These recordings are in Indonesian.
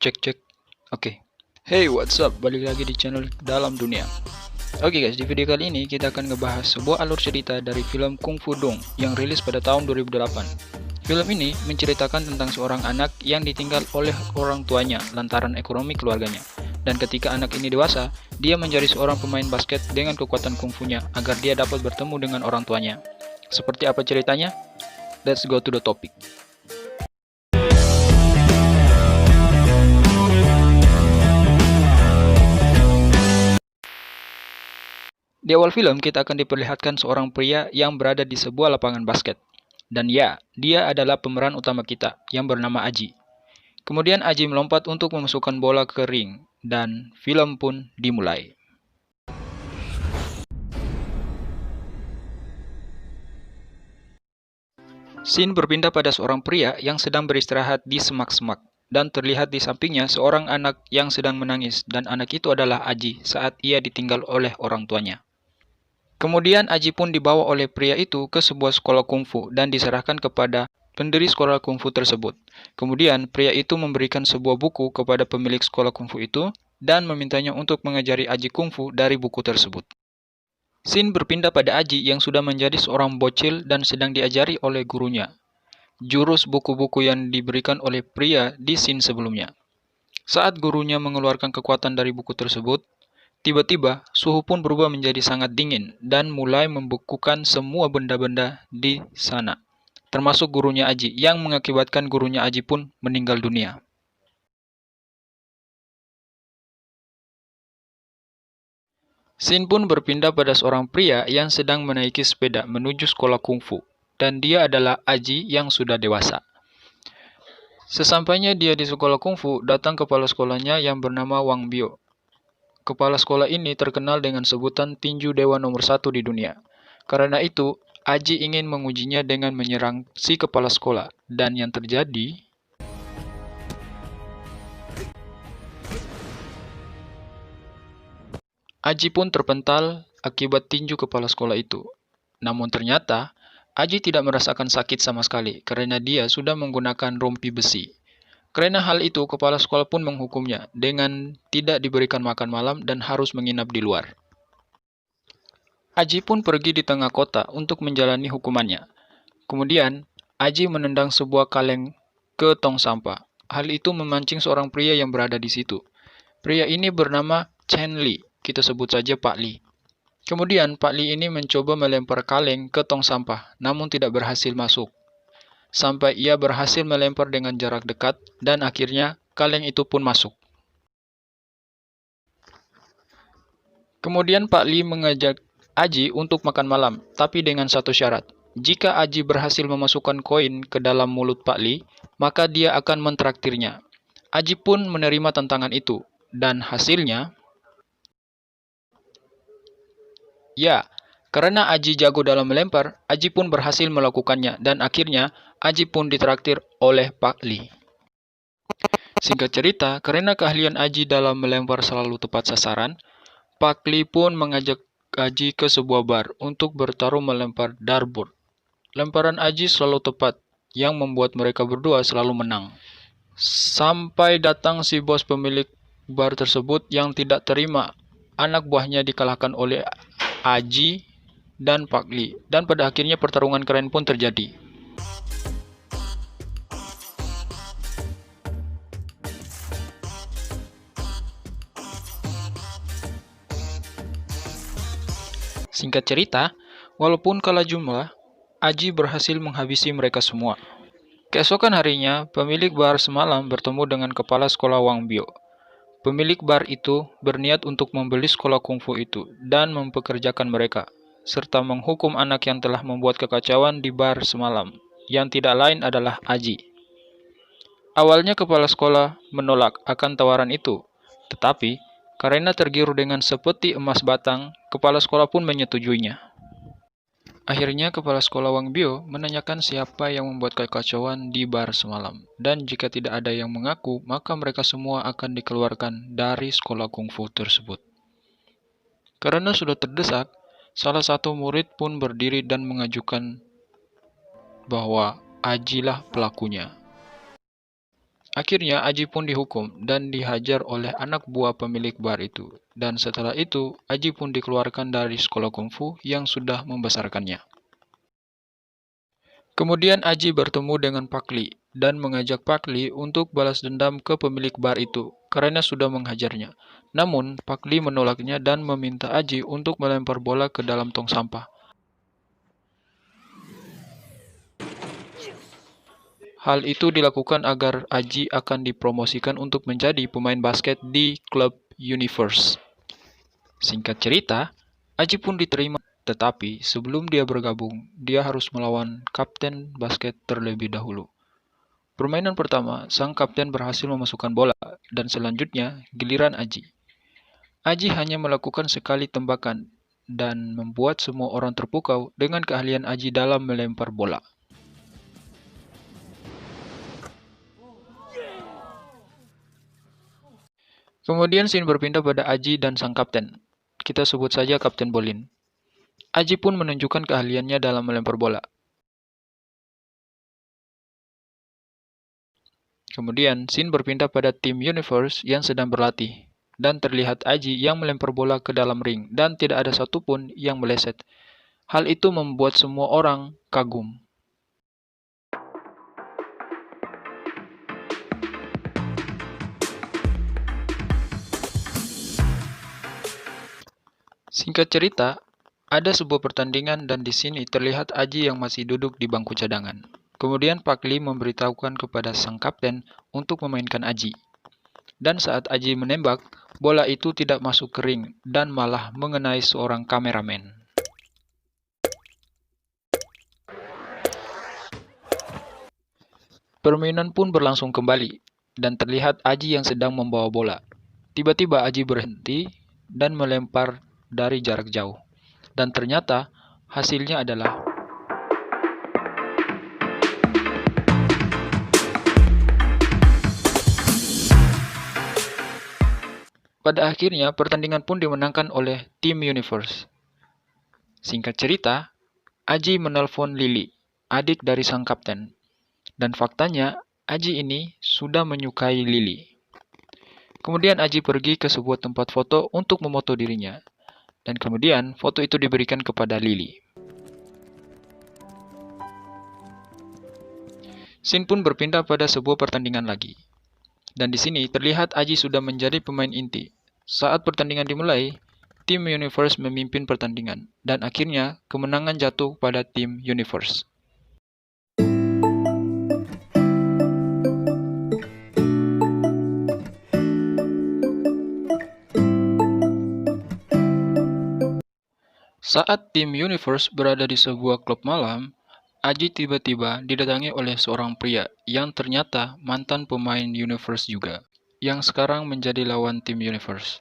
Cek cek. Oke. Hey, what's up? Balik lagi di channel Dalam Dunia. Oke guys, di video kali ini kita akan ngebahas sebuah alur cerita dari film Kung Fu Dong yang rilis pada tahun 2008. Film ini menceritakan tentang seorang anak yang ditinggal oleh orang tuanya lantaran ekonomi keluarganya. Dan ketika anak ini dewasa, dia menjadi seorang pemain basket dengan kekuatan kungfunya agar dia dapat bertemu dengan orang tuanya. Seperti apa ceritanya? Let's go to the topic. Di awal film, kita akan diperlihatkan seorang pria yang berada di sebuah lapangan basket. Dan ya, dia adalah pemeran utama kita, yang bernama Aji. Kemudian Aji melompat untuk memasukkan bola ke ring, dan film pun dimulai. Scene berpindah pada seorang pria yang sedang beristirahat di semak-semak. Dan terlihat di sampingnya seorang anak yang sedang menangis, dan anak itu adalah Aji saat ia ditinggal oleh orang tuanya. Kemudian Aji pun dibawa oleh pria itu ke sebuah sekolah kungfu dan diserahkan kepada pendiri sekolah kungfu tersebut. Kemudian pria itu memberikan sebuah buku kepada pemilik sekolah kungfu itu dan memintanya untuk mengajari Aji kungfu dari buku tersebut. Scene berpindah pada Aji yang sudah menjadi seorang bocil dan sedang diajari oleh gurunya. Jurus buku-buku yang diberikan oleh pria di scene sebelumnya. Saat gurunya mengeluarkan kekuatan dari buku tersebut, tiba-tiba, suhu pun berubah menjadi sangat dingin dan mulai membekukan semua benda-benda di sana, termasuk gurunya Aji, yang mengakibatkan gurunya Aji pun meninggal dunia. Scene pun berpindah pada seorang pria yang sedang menaiki sepeda menuju sekolah kungfu, dan dia adalah Aji yang sudah dewasa. Sesampainya dia di sekolah kungfu, datang kepala sekolahnya yang bernama Wang Bio. Kepala sekolah ini terkenal dengan sebutan tinju dewa nomor 1 di dunia. Karena itu, Aji ingin mengujinya dengan menyerang si kepala sekolah. Dan yang terjadi, Aji pun terpental akibat tinju kepala sekolah itu. Namun ternyata, Aji tidak merasakan sakit sama sekali karena dia sudah menggunakan rompi besi. Karena hal itu, kepala sekolah pun menghukumnya dengan tidak diberikan makan malam dan harus menginap di luar. Aji pun pergi di tengah kota untuk menjalani hukumannya. Kemudian, Aji menendang sebuah kaleng ke tong sampah. Hal itu memancing seorang pria yang berada di situ. Pria ini bernama Chen Li, kita sebut saja Pak Li. Kemudian, Pak Li ini mencoba melempar kaleng ke tong sampah, namun tidak berhasil masuk. Sampai ia berhasil melempar dengan jarak dekat, dan akhirnya kaleng itu pun masuk. Kemudian Pak Li mengajak Aji untuk makan malam, tapi dengan satu syarat. Jika Aji berhasil memasukkan koin ke dalam mulut Pak Li, maka dia akan mentraktirnya. Aji pun menerima tantangan itu, dan hasilnya, ya, karena Aji jago dalam melempar, Aji pun berhasil melakukannya, dan akhirnya Aji pun ditraktir oleh Pak Li. Singkat cerita, karena keahlian Aji dalam melempar selalu tepat sasaran, Pak Li pun mengajak Aji ke sebuah bar untuk bertarung melempar dartboard. Lemparan Aji selalu tepat, yang membuat mereka berdua selalu menang. Sampai datang si bos pemilik bar tersebut yang tidak terima anak buahnya dikalahkan oleh Aji dan Pak Li. Dan pada akhirnya pertarungan keren pun terjadi. Singkat cerita, walaupun kalah jumlah, Aji berhasil menghabisi mereka semua. Keesokan harinya, pemilik bar semalam bertemu dengan kepala sekolah Wang Bio. Pemilik bar itu berniat untuk membeli sekolah kungfu itu dan mempekerjakan mereka, serta menghukum anak yang telah membuat kekacauan di bar semalam, yang tidak lain adalah Aji. Awalnya kepala sekolah menolak akan tawaran itu, tetapi karena tergiur dengan sepeti emas batang, kepala sekolah pun menyetujuinya. Akhirnya kepala sekolah Wang Bio menanyakan siapa yang membuat kekacauan di bar semalam. Dan jika tidak ada yang mengaku, maka mereka semua akan dikeluarkan dari sekolah kungfu tersebut. Karena sudah terdesak, salah satu murid pun berdiri dan mengajukan bahwa Aji lah pelakunya. Akhirnya Aji pun dihukum dan dihajar oleh anak buah pemilik bar itu. Dan setelah itu, Aji pun dikeluarkan dari sekolah kungfu yang sudah membesarkannya. Kemudian Aji bertemu dengan Pak Li dan mengajak Pak Li untuk balas dendam ke pemilik bar itu karena sudah menghajarnya. Namun, Pak Li menolaknya dan meminta Aji untuk melempar bola ke dalam tong sampah. Hal itu dilakukan agar Aji akan dipromosikan untuk menjadi pemain basket di klub Universe. Singkat cerita, Aji pun diterima, tetapi sebelum dia bergabung, dia harus melawan kapten basket terlebih dahulu. Permainan pertama, sang kapten berhasil memasukkan bola, dan selanjutnya giliran Aji. Aji hanya melakukan sekali tembakan, dan membuat semua orang terpukau dengan keahlian Aji dalam melempar bola. Kemudian scene berpindah pada Aji dan sang kapten. Kita sebut saja Kapten Bolin. Aji pun menunjukkan keahliannya dalam melempar bola. Kemudian scene berpindah pada tim Universe yang sedang berlatih. Dan terlihat Aji yang melempar bola ke dalam ring dan tidak ada satupun yang meleset. Hal itu membuat semua orang kagum. Singkat cerita, ada sebuah pertandingan dan di sini terlihat Aji yang masih duduk di bangku cadangan. Kemudian Pak Li memberitahukan kepada sang kapten untuk memainkan Aji. Dan saat Aji menembak, bola itu tidak masuk ke ring dan malah mengenai seorang kameramen. Permainan pun berlangsung kembali, dan terlihat Aji yang sedang membawa bola. Tiba-tiba Aji berhenti dan melempar dari jarak jauh. Dan ternyata hasilnya adalah pada akhirnya pertandingan pun dimenangkan oleh tim Universe. Singkat cerita, Aji menelpon Lily, adik dari sang kapten. Dan faktanya, Aji ini sudah menyukai Lily. Kemudian Aji pergi ke sebuah tempat foto untuk memoto dirinya. Dan kemudian foto itu diberikan kepada Lily. Scene pun berpindah pada sebuah pertandingan lagi. Dan di sini terlihat Aji sudah menjadi pemain inti. Saat pertandingan dimulai, tim Universe memimpin pertandingan. Dan akhirnya kemenangan jatuh pada tim Universe. Saat tim Universe berada di sebuah klub malam, Aji tiba-tiba didatangi oleh seorang pria yang ternyata mantan pemain Universe juga, yang sekarang menjadi lawan tim Universe.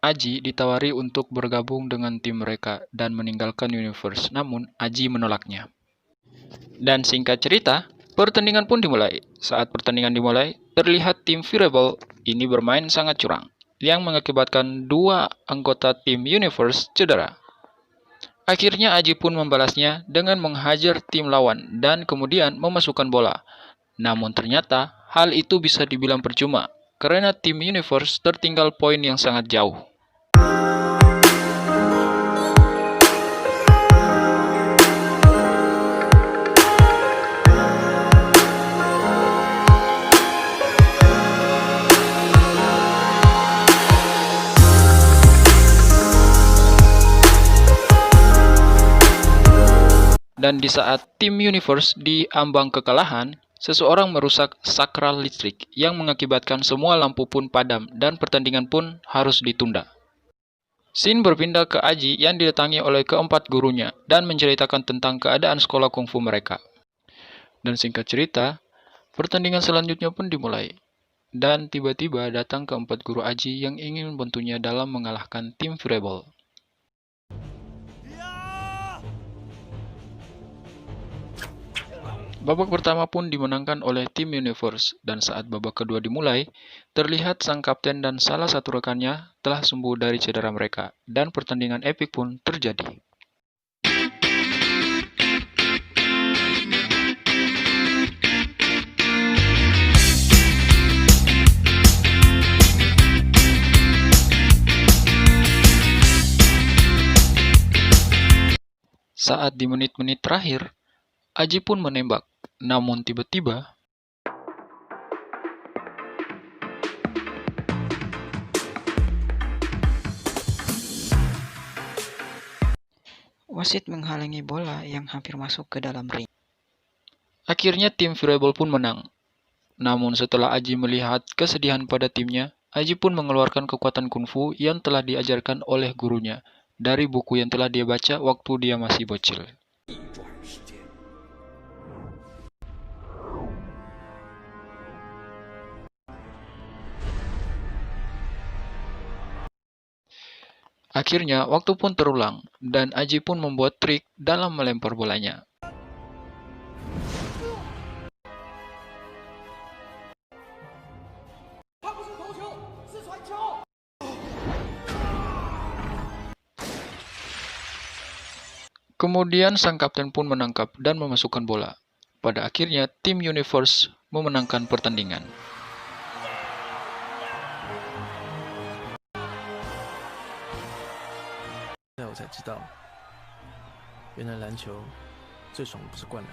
Aji ditawari untuk bergabung dengan tim mereka dan meninggalkan Universe, namun Aji menolaknya. Dan singkat cerita, pertandingan pun dimulai. Saat pertandingan dimulai, terlihat tim Fireball ini bermain sangat curang, yang mengakibatkan dua anggota tim Universe cedera. Akhirnya Aji pun membalasnya dengan menghajar tim lawan dan kemudian memasukkan bola. Namun ternyata hal itu bisa dibilang percuma karena tim Universe tertinggal poin yang sangat jauh. Dan di saat tim Universe di ambang kekalahan, seseorang merusak sakral listrik yang mengakibatkan semua lampu pun padam dan pertandingan pun harus ditunda. Scene berpindah ke Aji yang didatangi oleh keempat gurunya dan menceritakan tentang keadaan sekolah kungfu mereka. Dan singkat cerita, pertandingan selanjutnya pun dimulai. Dan tiba-tiba datang keempat guru Aji yang ingin membantunya dalam mengalahkan tim Fireball. Babak pertama pun dimenangkan oleh tim Universe, dan saat babak kedua dimulai, terlihat sang kapten dan salah satu rekannya telah sembuh dari cedera mereka, dan pertandingan epik pun terjadi. Saat di menit-menit terakhir, Aji pun menembak. Namun tiba-tiba, wasit menghalangi bola yang hampir masuk ke dalam ring. akhirnya tim Fireball pun menang. Namun setelah Aji melihat kesedihan pada timnya, Aji pun mengeluarkan kekuatan kungfu yang telah diajarkan oleh gurunya dari buku yang telah dia baca waktu dia masih bocil. Akhirnya, waktu pun terulang, dan Aji pun membuat trik dalam melempar bolanya. Kemudian sang kapten pun menangkap dan memasukkan bola. Pada akhirnya, tim Universe memenangkan pertandingan. 现在我才知道，原来篮球最爽的不是灌篮。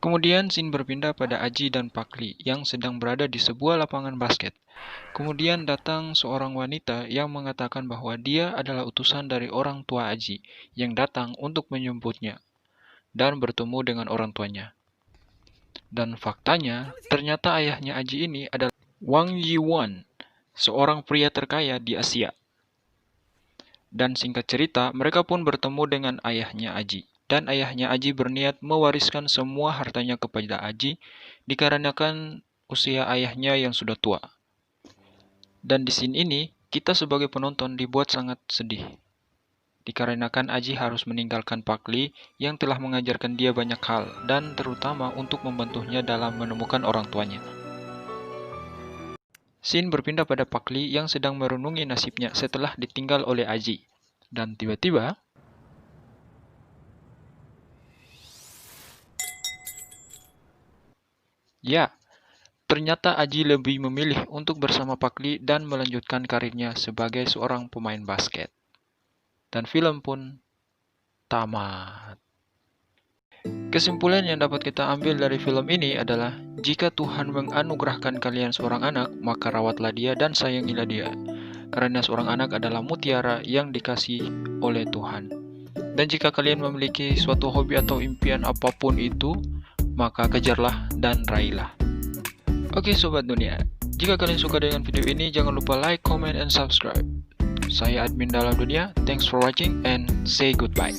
Kemudian scene berpindah pada Aji dan Pakli yang sedang berada di sebuah lapangan basket. Kemudian datang seorang wanita yang mengatakan bahwa dia adalah utusan dari orang tua Aji yang datang untuk menjemputnya dan bertemu dengan orang tuanya. Dan faktanya, ternyata ayahnya Aji ini adalah Wang Yiwan, seorang pria terkaya di Asia. Dan singkat cerita, mereka pun bertemu dengan ayahnya Aji. Dan ayahnya Aji berniat mewariskan semua hartanya kepada Aji dikarenakan usia ayahnya yang sudah tua. Dan di scene ini, kita sebagai penonton dibuat sangat sedih. Dikarenakan Aji harus meninggalkan Pakli yang telah mengajarkan dia banyak hal dan terutama untuk membantunya dalam menemukan orang tuanya. Scene berpindah pada Pakli yang sedang merenungi nasibnya setelah ditinggal oleh Aji. Dan tiba-tiba, ya, ternyata Aji lebih memilih untuk bersama Pakli dan melanjutkan karirnya sebagai seorang pemain basket. Dan film pun tamat. Kesimpulan yang dapat kita ambil dari film ini adalah, jika Tuhan menganugerahkan kalian seorang anak, maka rawatlah dia dan sayangilah dia. Karena seorang anak adalah mutiara yang dikasih oleh Tuhan. Dan jika kalian memiliki suatu hobi atau impian apapun itu, maka kejarlah dan raihlah. Oke Sobat Dunia, jika kalian suka dengan video ini, jangan lupa like, comment, and subscribe. Saya admin dalam dunia, thanks for watching and say goodbye.